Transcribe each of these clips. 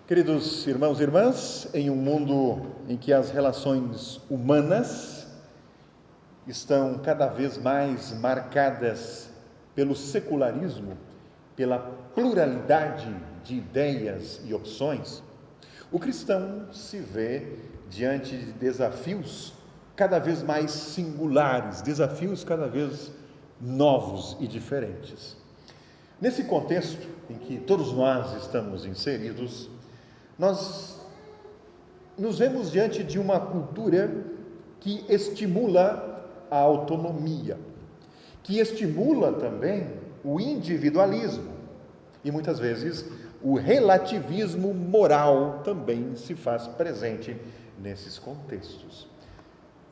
Queridos irmãos e irmãs, em um mundo em que as relações humanas estão cada vez mais marcadas pelo secularismo, pela pluralidade de ideias e opções, o cristão se vê diante de desafios cada vez mais singulares, desafios cada vez novos e diferentes. Nesse contexto em que todos nós estamos inseridos, nós nos vemos diante de uma cultura que estimula a autonomia, que estimula também o individualismo e muitas vezes o relativismo moral também se faz presente nesses contextos.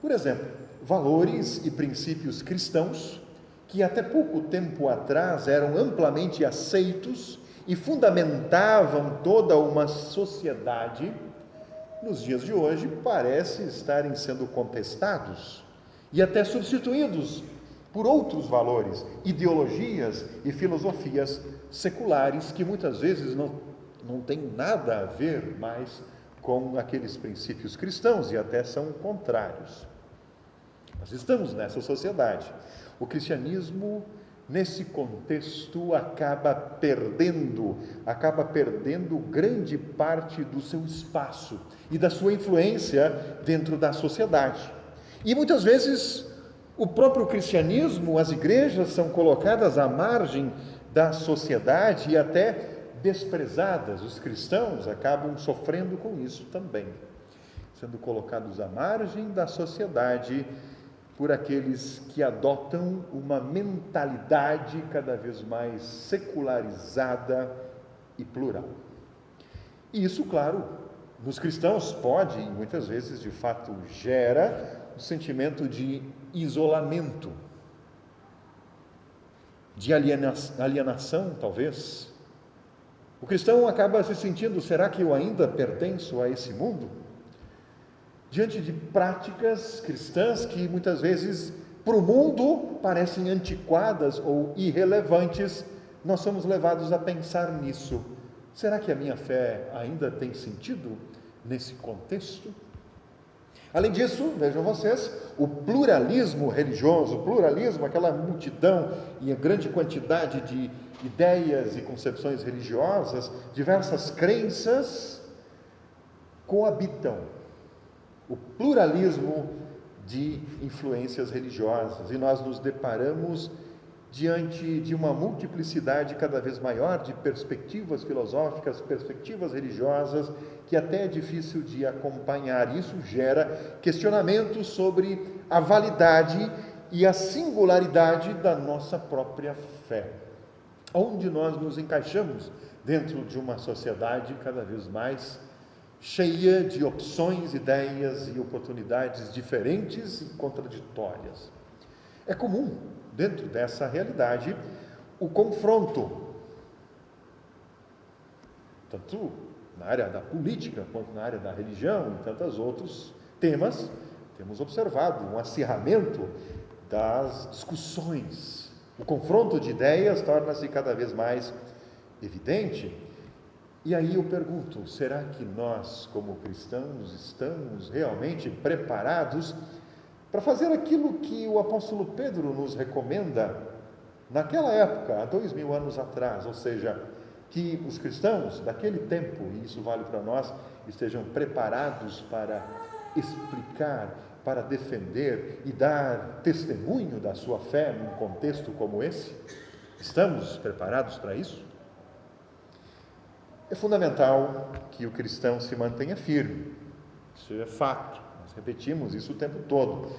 Por exemplo, valores e princípios cristãos que até pouco tempo atrás eram amplamente aceitos e fundamentavam toda uma sociedade, nos dias de hoje parecem estarem sendo contestados e até substituídos por outros valores, ideologias e filosofias seculares que muitas vezes não têm nada a ver mais com aqueles princípios cristãos e até são contrários. Nós estamos nessa sociedade. O cristianismo, nesse contexto, acaba perdendo grande parte do seu espaço e da sua influência dentro da sociedade. E muitas vezes o próprio cristianismo, as igrejas são colocadas à margem da sociedade e até desprezadas. Os cristãos acabam sofrendo com isso também, sendo colocados à margem da sociedade por aqueles que adotam uma mentalidade cada vez mais secularizada e plural. E isso, claro, nos cristãos pode, e muitas vezes de fato gera, um sentimento de isolamento, de alienação, talvez. O cristão acaba se sentindo, será que eu ainda pertenço a esse mundo? Diante de práticas cristãs que muitas vezes para o mundo parecem antiquadas ou irrelevantes, nós somos levados a pensar nisso. Será que a minha fé ainda tem sentido nesse contexto? Além disso, vejam vocês, o pluralismo religioso, aquela multidão e a grande quantidade de ideias e concepções religiosas, diversas crenças coabitam. O pluralismo de influências religiosas, e nós nos deparamos diante de uma multiplicidade cada vez maior de perspectivas filosóficas, perspectivas religiosas, que até é difícil de acompanhar. Isso gera questionamentos sobre a validade e a singularidade da nossa própria fé. Onde nós nos encaixamos dentro de uma sociedade cada vez mais cheia de opções, ideias e oportunidades diferentes e contraditórias. É comum, dentro dessa realidade, o confronto, tanto na área da política, quanto na área da religião e tantos outros temas. Temos observado um acirramento das discussões. O confronto de ideias torna-se cada vez mais evidente. E aí eu pergunto, será que nós, como cristãos, estamos realmente preparados para fazer aquilo que o apóstolo Pedro nos recomenda naquela época, há 2000 anos atrás, ou seja, que os cristãos daquele tempo, e isso vale para nós, estejam preparados para explicar, para defender e dar testemunho da sua fé num contexto como esse? Estamos preparados para isso? É fundamental que o cristão se mantenha firme, isso é fato, nós repetimos isso o tempo todo.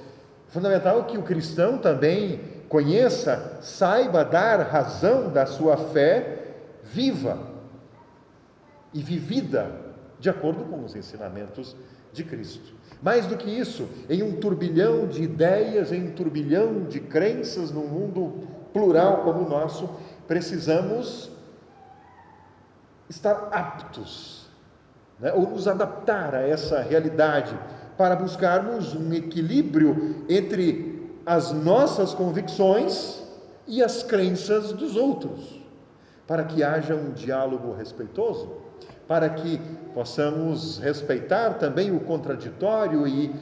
É fundamental que o cristão também conheça, saiba dar razão da sua fé viva e vivida de acordo com os ensinamentos de Cristo. Mais do que isso, em um turbilhão de ideias, em um turbilhão de crenças num mundo plural como o nosso, precisamos estar aptos, ou nos adaptar a essa realidade, para buscarmos um equilíbrio entre as nossas convicções e as crenças dos outros, para que haja um diálogo respeitoso, para que possamos respeitar também o contraditório e,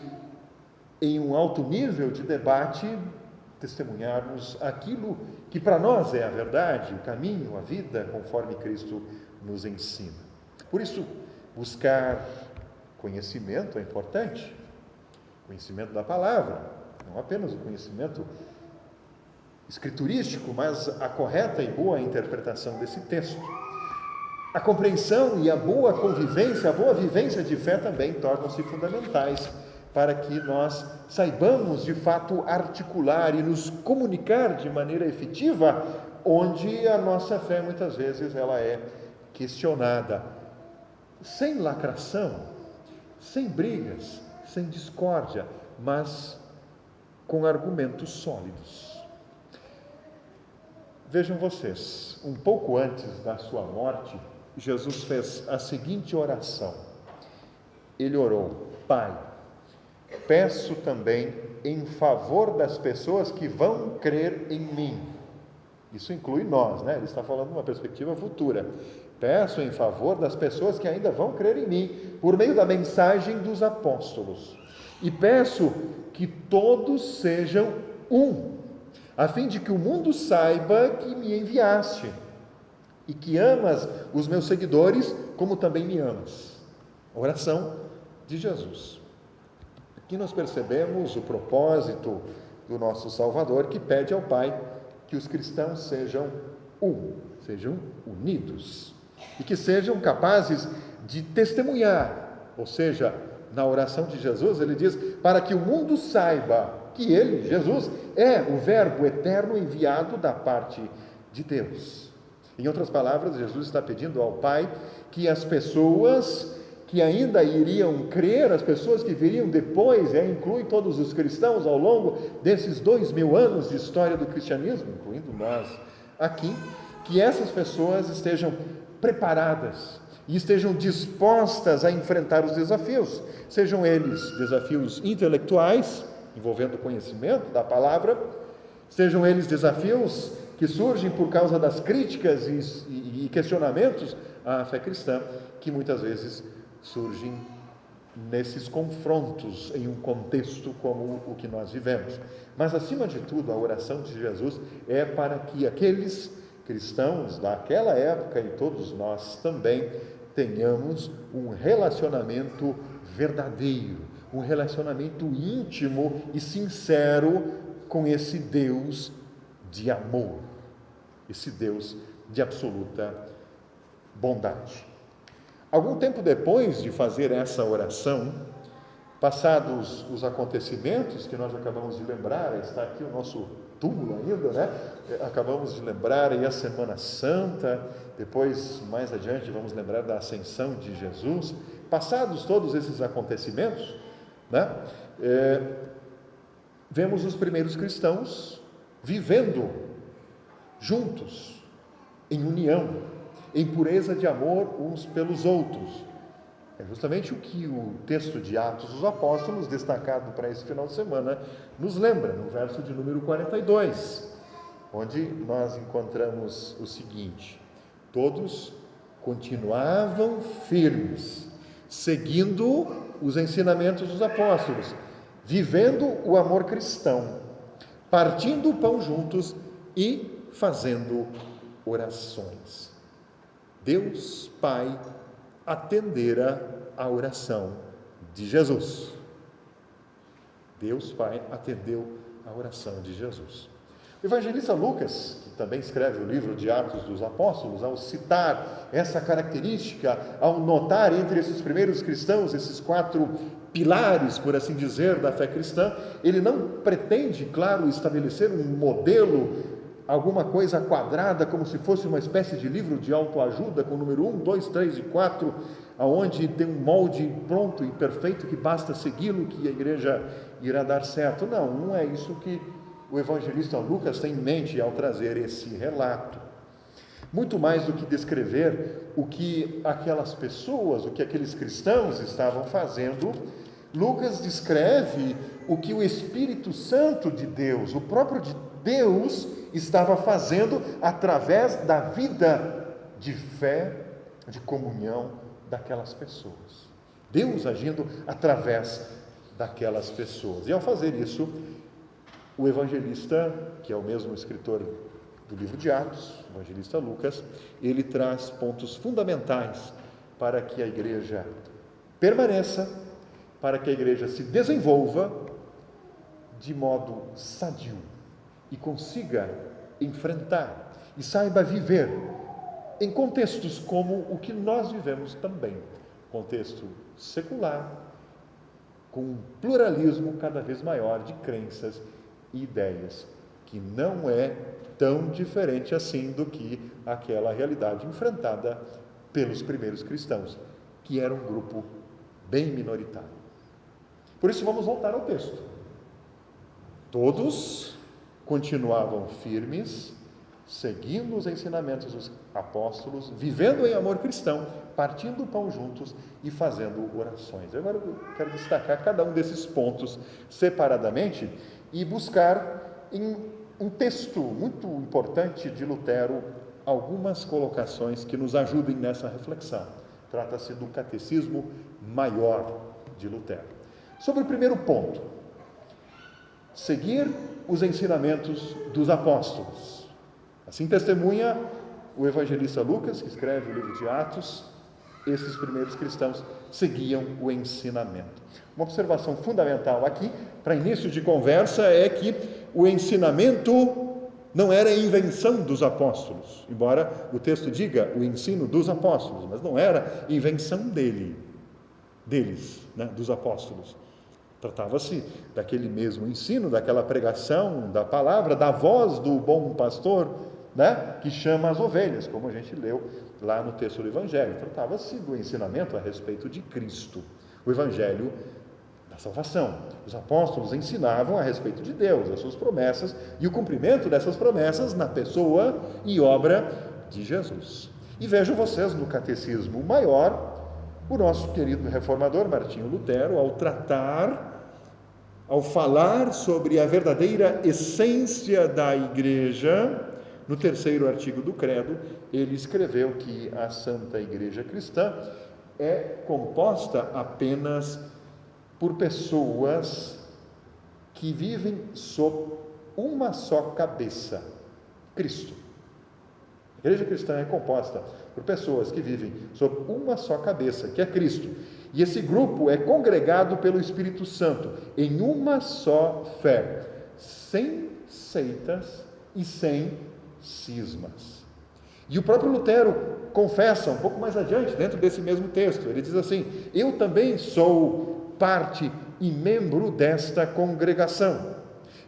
em um alto nível de debate, testemunharmos aquilo que para nós é a verdade, o caminho, a vida, conforme Cristo nos ensina. Por isso, buscar conhecimento é importante, conhecimento da palavra, não apenas o conhecimento escriturístico, mas a correta e boa interpretação desse texto. A compreensão e a boa convivência, a boa vivência de fé também tornam-se fundamentais para que nós saibamos de fato articular e nos comunicar de maneira efetiva, onde a nossa fé muitas vezes ela é questionada, sem lacração, sem brigas, sem discórdia, mas com argumentos sólidos. Vejam vocês, um pouco antes da sua morte, Jesus fez a seguinte oração. Ele orou: Pai, peço também em favor das pessoas que vão crer em mim. Isso inclui nós, né? Ele está falando de uma perspectiva futura. Peço em favor das pessoas que ainda vão crer em mim, por meio da mensagem dos apóstolos. E peço que todos sejam um, a fim de que o mundo saiba que me enviaste e que amas os meus seguidores como também me amas. Oração de Jesus. Aqui nós percebemos o propósito do nosso Salvador, que pede ao Pai que os cristãos sejam um, sejam unidos e que sejam capazes de testemunhar, ou seja, na oração de Jesus ele diz, para que o mundo saiba que ele, Jesus, é o Verbo eterno enviado da parte de Deus. Em outras palavras, Jesus está pedindo ao Pai que as pessoas que ainda iriam crer, as pessoas que viriam depois, inclui todos os cristãos ao longo desses 2000 anos de história do cristianismo, incluindo nós aqui, que essas pessoas estejam preparadas e estejam dispostas a enfrentar os desafios, sejam eles desafios intelectuais, envolvendo o conhecimento da palavra, sejam eles desafios que surgem por causa das críticas e questionamentos à fé cristã, que muitas vezes surgem nesses confrontos em um contexto como o que nós vivemos. Mas, acima de tudo, a oração de Jesus é para que aqueles cristãos daquela época e todos nós também tenhamos um relacionamento verdadeiro, um relacionamento íntimo e sincero com esse Deus de amor, esse Deus de absoluta bondade. Algum tempo depois de fazer essa oração, passados os acontecimentos que nós acabamos de lembrar, está aqui o nosso túmulo ainda, né? Acabamos de lembrar aí a Semana Santa, depois, mais adiante, vamos lembrar da Ascensão de Jesus. Passados todos esses acontecimentos, né? Vemos os primeiros cristãos vivendo juntos, em união, em pureza de amor uns pelos outros. É justamente o que o texto de Atos dos Apóstolos, destacado para esse final de semana, nos lembra, no verso de número 42, onde nós encontramos o seguinte: todos continuavam firmes, seguindo os ensinamentos dos apóstolos, vivendo o amor cristão, partindo o pão juntos e fazendo orações. Deus Pai atendera a oração de Jesus. Deus Pai atendeu a oração de Jesus. O evangelista Lucas, que também escreve o livro de Atos dos Apóstolos, ao citar essa característica, ao notar entre esses primeiros cristãos, esses 4 pilares, por assim dizer, da fé cristã, ele não pretende, claro, estabelecer um modelo, alguma coisa quadrada, como se fosse uma espécie de livro de autoajuda, com o número 1, 2, 3 e 4, aonde tem um molde pronto e perfeito que basta segui-lo, que a igreja irá dar certo. Não é isso que o evangelista Lucas tem em mente ao trazer esse relato. Muito mais do que descrever o que aquelas pessoas, o que aqueles cristãos estavam fazendo, Lucas descreve o que o Espírito Santo de Deus, o próprio Deus, estava fazendo através da vida de fé, de comunhão daquelas pessoas. Deus agindo através daquelas pessoas. E ao fazer isso, o evangelista, que é o mesmo escritor do livro de Atos, o evangelista Lucas, ele traz pontos fundamentais para que a igreja permaneça, para que a igreja se desenvolva de modo sadio e consiga enfrentar e saiba viver em contextos como o que nós vivemos também, contexto secular, com um pluralismo cada vez maior de crenças e ideias, que não é tão diferente assim do que aquela realidade enfrentada pelos primeiros cristãos, que era um grupo bem minoritário. Por isso vamos voltar ao texto. Todos continuavam firmes, seguindo os ensinamentos dos apóstolos, vivendo em amor cristão, partindo o pão juntos e fazendo orações. Agora eu quero destacar cada um desses pontos separadamente e buscar em um texto muito importante de Lutero algumas colocações que nos ajudem nessa reflexão. Trata-se do Catecismo Maior de Lutero. Sobre o primeiro ponto, seguir os ensinamentos dos apóstolos. Assim testemunha o evangelista Lucas, que escreve o livro de Atos. Esses primeiros cristãos seguiam o ensinamento. Uma observação fundamental aqui, para início de conversa, é que o ensinamento não era invenção dos apóstolos, embora o texto diga o ensino dos apóstolos, mas não era invenção deles, dos apóstolos. Tratava-se daquele mesmo ensino, daquela pregação, da palavra, da voz do bom pastor, que chama as ovelhas, como a gente leu lá no texto do Evangelho. Tratava-se do ensinamento a respeito de Cristo, o Evangelho da salvação. Os apóstolos ensinavam a respeito de Deus, as suas promessas e o cumprimento dessas promessas na pessoa e obra de Jesus. E vejam vocês no Catecismo Maior, o nosso querido reformador Martinho Lutero, ao falar sobre a verdadeira essência da igreja, no terceiro artigo do Credo, ele escreveu que a Santa Igreja Cristã é composta apenas por pessoas que vivem sob uma só cabeça, Cristo. A Igreja Cristã é composta por pessoas que vivem sob uma só cabeça, que é Cristo. E esse grupo é congregado pelo Espírito Santo em uma só fé, sem seitas e sem cismas. E o próprio Lutero confessa um pouco mais adiante, dentro desse mesmo texto, ele diz assim: eu também sou parte e membro desta congregação.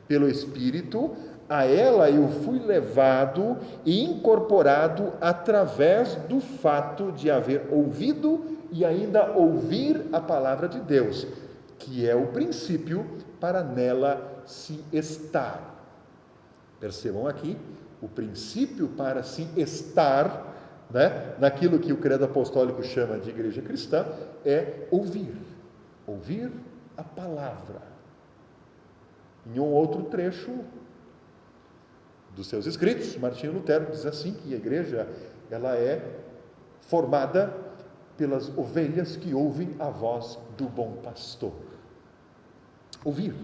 Pelo Espírito, a ela eu fui levado e incorporado através do fato de haver ouvido e ainda ouvir a palavra de Deus, que é o princípio para nela se estar. Percebam aqui, o princípio para se estar, naquilo que o credo apostólico chama de igreja cristã, é ouvir a palavra. Em um outro trecho dos seus escritos, Martinho Lutero diz assim, que a igreja ela é formada pelas ovelhas que ouvem a voz do bom pastor. Ouvir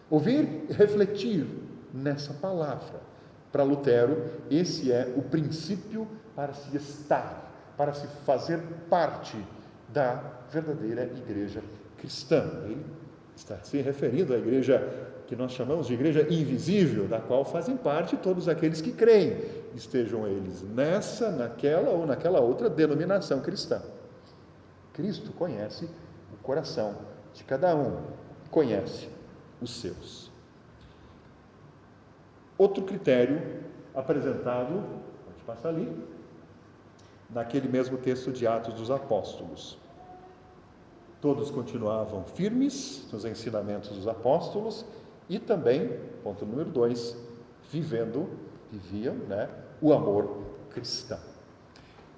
e refletir nessa palavra. Para Lutero, esse é o princípio para se estar, para se fazer parte da verdadeira igreja cristã. Ele está se referindo à igreja que nós chamamos de igreja invisível, da qual fazem parte todos aqueles que creem, estejam eles nessa, naquela ou naquela outra denominação cristã. Cristo conhece o coração de cada um, conhece os seus. Outro critério apresentado, pode passar ali, naquele mesmo texto de Atos dos Apóstolos. Todos continuavam firmes nos ensinamentos dos apóstolos e também, ponto número 2, viviam o amor cristão.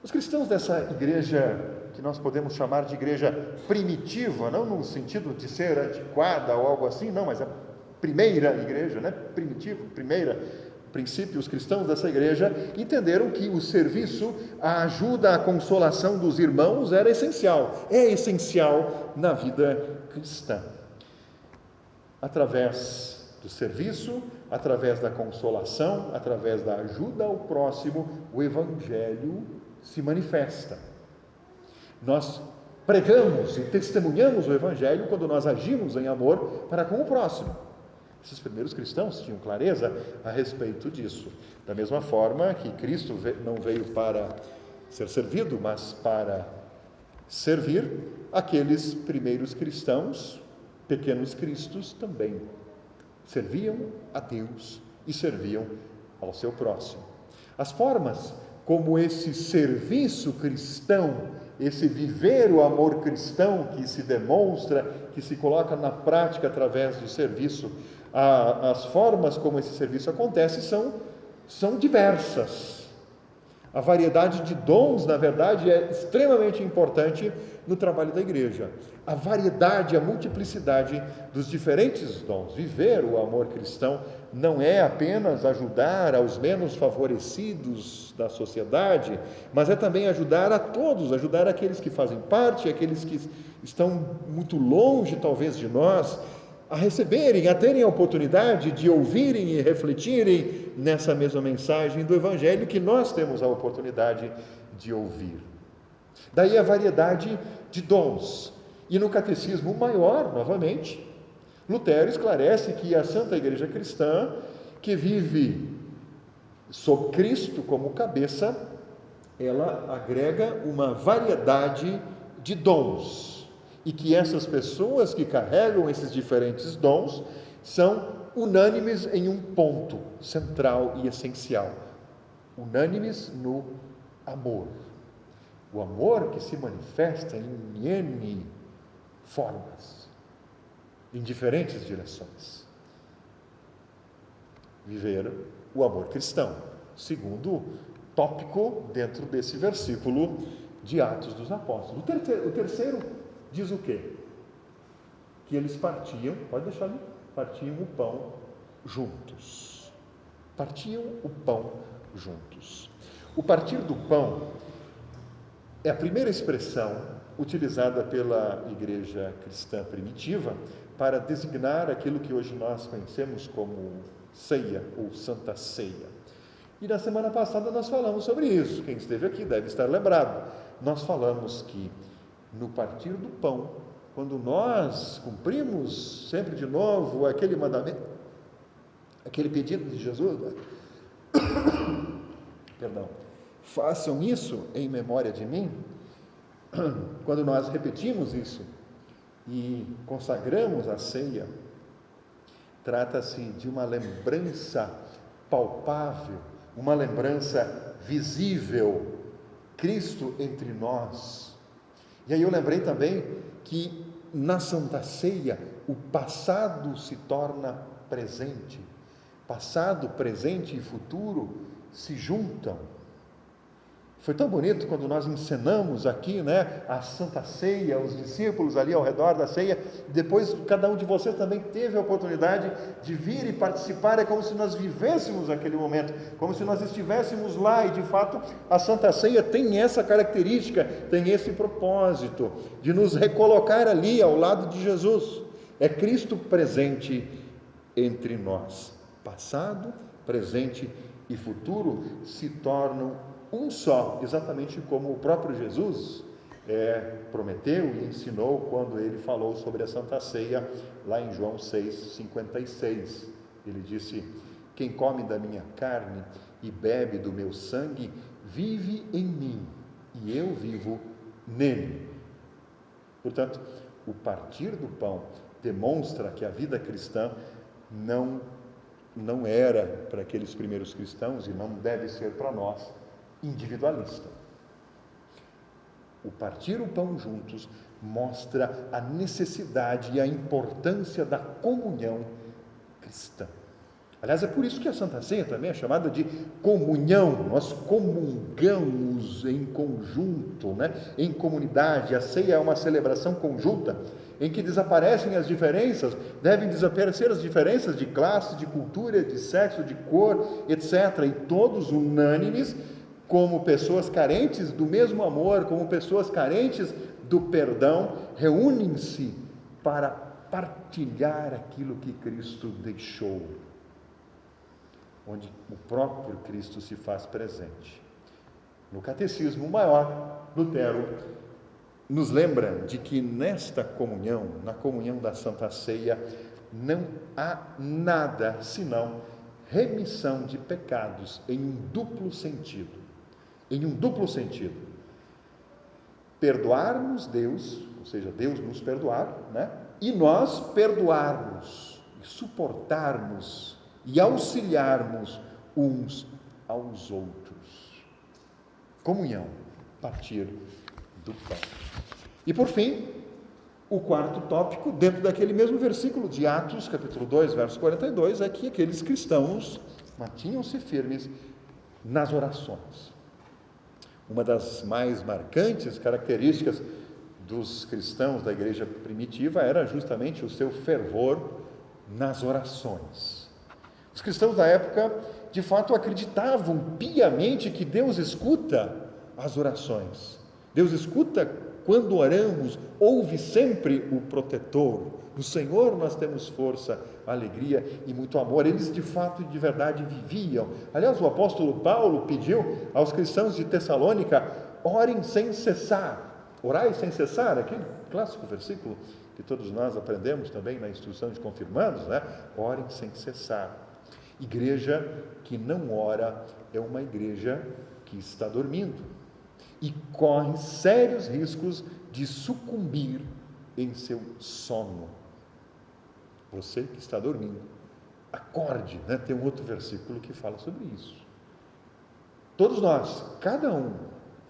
Os cristãos dessa igreja, que nós podemos chamar de igreja primitiva, não no sentido de ser antiquada ou algo assim, não, mas a primeira igreja, primitiva, primeira princípio, os cristãos dessa igreja entenderam que o serviço, a ajuda, a consolação dos irmãos era essencial, é essencial na vida cristã. Através do serviço, através da consolação, através da ajuda ao próximo, o Evangelho se manifesta. Nós pregamos e testemunhamos o Evangelho quando nós agimos em amor para com o próximo. Esses primeiros cristãos tinham clareza a respeito disso. Da mesma forma que Cristo não veio para ser servido, mas para servir, aqueles primeiros cristãos, pequenos cristos, também serviam a Deus e serviam ao seu próximo. As formas como esse serviço cristão, esse viver o amor cristão que se demonstra, que se coloca na prática através do serviço, as formas como esse serviço acontece são diversas. A variedade de dons, na verdade, é extremamente importante no trabalho da igreja. A variedade, a multiplicidade dos diferentes dons. Viver o amor cristão não é apenas ajudar aos menos favorecidos da sociedade, mas é também ajudar a todos, ajudar aqueles que fazem parte, aqueles que estão muito longe, talvez, de nós, a receberem, a terem a oportunidade de ouvirem e refletirem nessa mesma mensagem do Evangelho que nós temos a oportunidade de ouvir. Daí a variedade de dons. E no Catecismo Maior, novamente, Lutero esclarece que a Santa Igreja Cristã, que vive sob Cristo como cabeça, ela agrega uma variedade de dons. E que essas pessoas que carregam esses diferentes dons são unânimes em um ponto central e essencial. Unânimes no amor. O amor que se manifesta em N formas, em diferentes direções. Viver o amor cristão, segundo tópico dentro desse versículo de Atos dos Apóstolos. O terceiro diz o quê? Que eles partiam, pode deixar ali, partiam o pão juntos. Partiam o pão juntos. O partir do pão é a primeira expressão utilizada pela igreja cristã primitiva para designar aquilo que hoje nós conhecemos como ceia ou Santa Ceia. E na semana passada nós falamos sobre isso. Quem esteve aqui deve estar lembrado. Nós falamos que no partir do pão, quando nós cumprimos sempre de novo aquele mandamento, aquele pedido de Jesus, perdão, façam isso em memória de mim. Quando nós repetimos isso e consagramos a ceia, trata-se de uma lembrança palpável, uma lembrança visível, Cristo entre nós. E aí eu lembrei também que na Santa Ceia o passado se torna presente. Passado, presente e futuro se juntam. Foi tão bonito quando nós encenamos aqui, a Santa Ceia, os discípulos ali ao redor da ceia. Depois, cada um de vocês também teve a oportunidade de vir e participar. É como se nós vivêssemos aquele momento, como se nós estivéssemos lá. E, de fato, a Santa Ceia tem essa característica, tem esse propósito de nos recolocar ali ao lado de Jesus. É Cristo presente entre nós. Passado, presente e futuro se tornam um só, exatamente como o próprio Jesus prometeu e ensinou quando ele falou sobre a Santa Ceia, lá em João 6,56. Ele disse: quem come da minha carne e bebe do meu sangue, vive em mim, e eu vivo nele. Portanto, o partir do pão demonstra que a vida cristã não era para aqueles primeiros cristãos e não deve ser para nós individualista. O partir o pão juntos mostra a necessidade e a importância da comunhão cristã. Aliás, é por isso que a Santa Ceia também é chamada de comunhão. Nós comungamos em conjunto, né? Em comunidade. A ceia é uma celebração conjunta em que desaparecem as diferenças, devem desaparecer as diferenças de classe, de cultura, de sexo, de cor, etc. E todos unânimes, como pessoas carentes do mesmo amor, como pessoas carentes do perdão, reúnem-se para partilhar aquilo que Cristo deixou, onde o próprio Cristo se faz presente. No Catecismo Maior, Lutero nos lembra de que nesta comunhão, na comunhão da Santa Ceia, não há nada senão remissão de pecados em um duplo sentido. Em um duplo sentido. Perdoarmos Deus, ou seja, Deus nos perdoar, né? E nós perdoarmos, e suportarmos e auxiliarmos uns aos outros. Comunhão, partir do pão. E por fim, o quarto tópico, dentro daquele mesmo versículo de Atos, capítulo 2, verso 42, é que aqueles cristãos mantinham-se firmes nas orações. Uma das mais marcantes características dos cristãos da igreja primitiva era justamente o seu fervor nas orações. Os cristãos da época, de fato, acreditavam piamente que Deus escuta as orações. Deus escuta quando oramos, ouve sempre o protetor. No Senhor nós temos força, alegria e muito amor. Eles, de fato e de verdade, viviam. Aliás, o apóstolo Paulo pediu aos cristãos de Tessalônica: orem sem cessar. Orai sem cessar, aquele clássico versículo que todos nós aprendemos também na instrução de confirmandos, né? Orem sem cessar. Igreja que não ora é uma igreja que está dormindo e corre sérios riscos de sucumbir em seu sono. Você que está dormindo, acorde, né? Tem um outro versículo que fala sobre isso. Todos nós, cada um,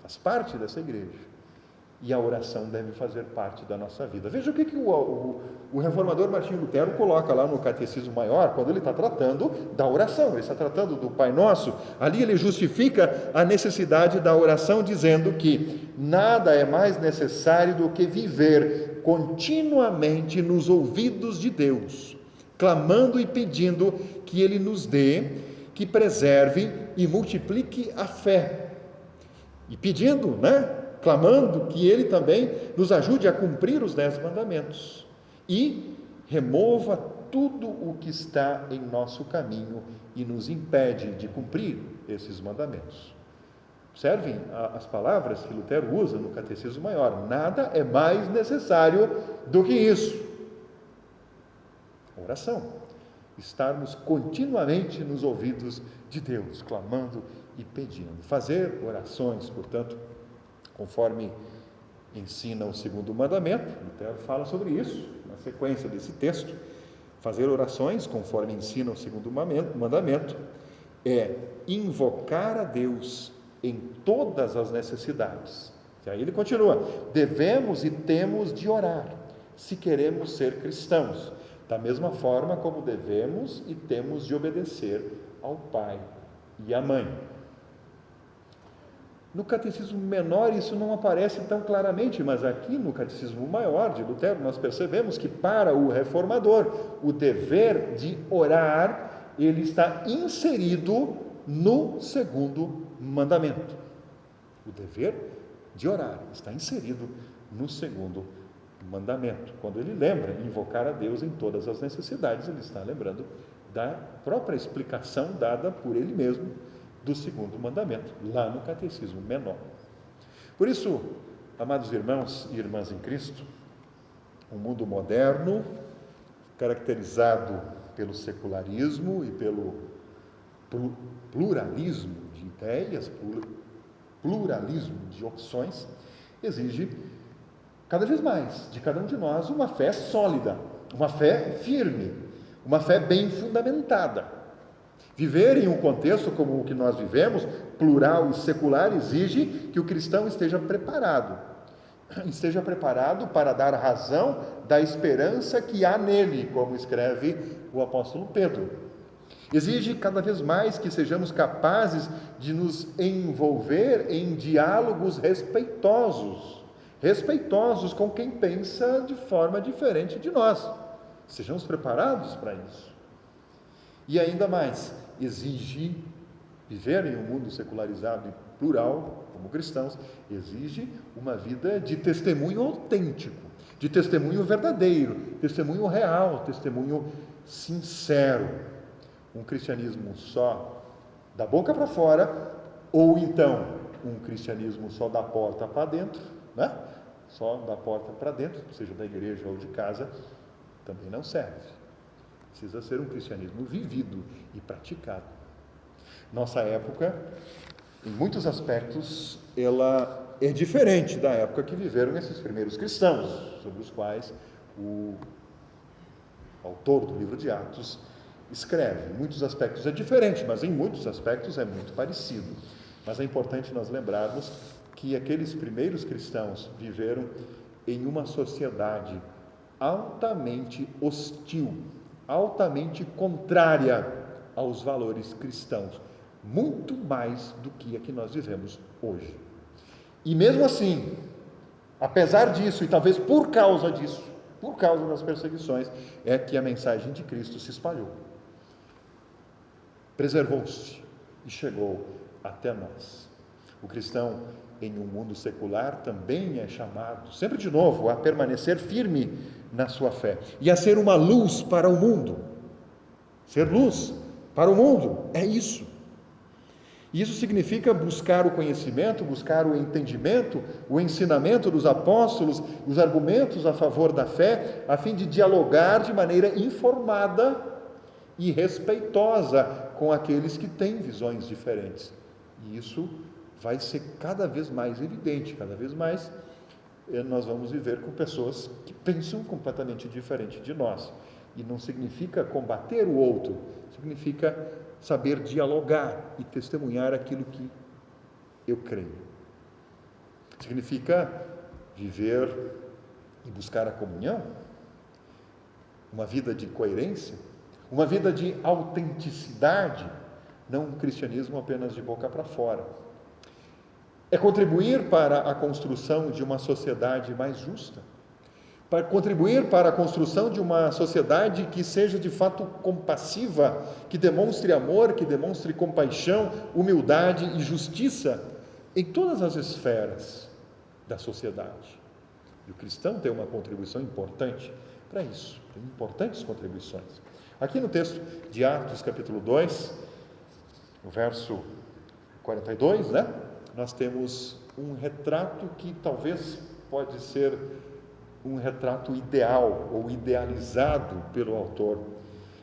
faz parte dessa igreja. E a oração deve fazer parte da nossa vida. Veja o que o reformador Martinho Lutero coloca lá no Catecismo Maior, quando ele está tratando da oração, ele está tratando do Pai Nosso. Ali ele justifica a necessidade da oração, dizendo que nada é mais necessário do que viver continuamente nos ouvidos de Deus, clamando e pedindo que Ele nos dê, que preserve e multiplique a fé. E pedindo, né? Clamando que Ele também nos ajude a cumprir os 10 mandamentos e remova tudo o que está em nosso caminho e nos impede de cumprir esses mandamentos. Observem as palavras que Lutero usa no Catecismo Maior: nada é mais necessário do que isso. Oração, estarmos continuamente nos ouvidos de Deus, clamando e pedindo. Fazer orações, portanto, conforme ensina o segundo mandamento. Lutero fala sobre isso na sequência desse texto. Fazer orações, conforme ensina o segundo mandamento, é invocar a Deus em todas as necessidades. E aí ele continua: devemos e temos de orar, se queremos ser cristãos, da mesma forma como devemos e temos de obedecer ao pai e à mãe. No Catecismo Menor isso não aparece tão claramente, mas aqui no Catecismo Maior de Lutero nós percebemos que para o reformador o dever de orar, ele está inserido no segundo mandamento. O dever de orar está inserido no segundo mandamento. Quando ele lembra invocar a Deus em todas as necessidades, ele está lembrando da própria explicação dada por ele mesmo do segundo mandamento, lá no Catecismo Menor. Por isso, amados irmãos e irmãs em Cristo, um mundo moderno, caracterizado pelo secularismo e pelo pluralismo de ideias, pluralismo de opções, exige cada vez mais de cada um de nós uma fé sólida, uma fé firme, uma fé bem fundamentada. Viver em um contexto como o que nós vivemos, plural e secular, exige que o cristão esteja preparado para dar razão da esperança que há nele, como escreve o apóstolo Pedro. Exige cada vez mais que sejamos capazes de nos envolver em diálogos respeitosos com quem pensa de forma diferente de nós. Sejamos preparados para isso. E ainda mais, exige viver em um mundo secularizado e plural, como cristãos, exige uma vida de testemunho autêntico, de testemunho verdadeiro, testemunho real, testemunho sincero. Um cristianismo só da boca para fora, ou então um cristianismo só da porta para dentro, né? Só da porta para dentro, seja da igreja ou de casa, também não serve. Precisa ser um cristianismo vivido e praticado. Nossa época, em muitos aspectos, ela é diferente da época que viveram esses primeiros cristãos, sobre os quais o autor do livro de Atos escreve. Em muitos aspectos é diferente, mas em muitos aspectos é muito parecido. Mas é importante nós lembrarmos que aqueles primeiros cristãos viveram em uma sociedade altamente hostil, altamente contrária aos valores cristãos, muito mais do que a que nós vivemos hoje. E mesmo assim, apesar disso, e talvez por causa disso, por causa das perseguições, é que a mensagem de Cristo se espalhou. Preservou-se e chegou até nós. O cristão em um mundo secular também é chamado, sempre de novo, a permanecer firme na sua fé e a ser uma luz para o mundo. Ser luz para o mundo é isso. E isso significa buscar o conhecimento, buscar o entendimento, o ensinamento dos apóstolos, os argumentos a favor da fé, a fim de dialogar de maneira informada e respeitosa com aqueles que têm visões diferentes. E isso vai ser cada vez mais evidente, cada vez mais nós vamos viver com pessoas que pensam completamente diferente de nós. E não significa combater o outro, significa saber dialogar e testemunhar aquilo que eu creio. Significa viver e buscar a comunhão, uma vida de coerência, uma vida de autenticidade, não um cristianismo apenas de boca para fora. É contribuir para a construção de uma sociedade mais justa, para contribuir para a construção de uma sociedade que seja de fato compassiva, que demonstre amor, que demonstre compaixão, humildade e justiça em todas as esferas da sociedade. E o cristão tem uma contribuição importante para isso, tem importantes contribuições. Aqui no texto de Atos, capítulo 2, no verso 42, nós temos um retrato que talvez pode ser um retrato ideal ou idealizado pelo autor.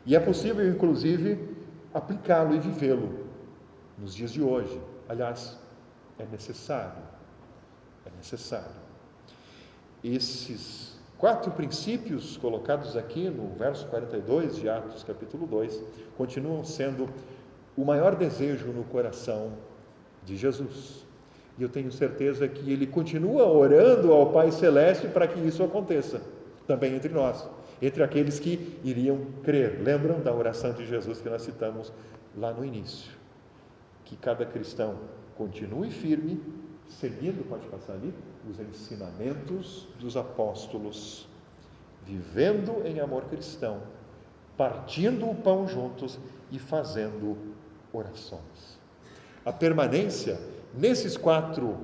E é possível, inclusive, aplicá-lo e vivê-lo nos dias de hoje. Aliás, é necessário. Esses 4 princípios colocados aqui no verso 42 de Atos, capítulo 2, continuam sendo o maior desejo no coração de Jesus. E eu tenho certeza que Ele continua orando ao Pai Celeste para que isso aconteça, também entre nós, entre aqueles que iriam crer. Lembram da oração de Jesus que nós citamos lá no início? Que cada cristão continue firme, seguindo, pode passar ali, os ensinamentos dos apóstolos, vivendo em amor cristão, partindo o pão juntos e fazendo orações. A permanência nesses 4